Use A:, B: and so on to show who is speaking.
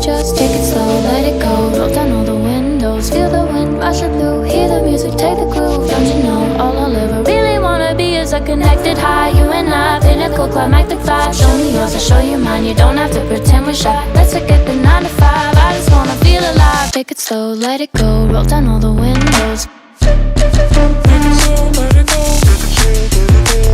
A: just take it slow, let it go. Roll down all the windows, feel the wind rushing through. Hear the music, take the groove. Don't you know, all I'll ever really wanna be is a connected high. You and I, pinnacle, climactic vibe. Show me yours, I'll show you mine. You don't have to pretend we're shy. Let's forget the 9 to 5, I just wanna feel alive. Take it slow, let it go. Roll down all the windows. Take it slow, let it go. Take it slow, let it go.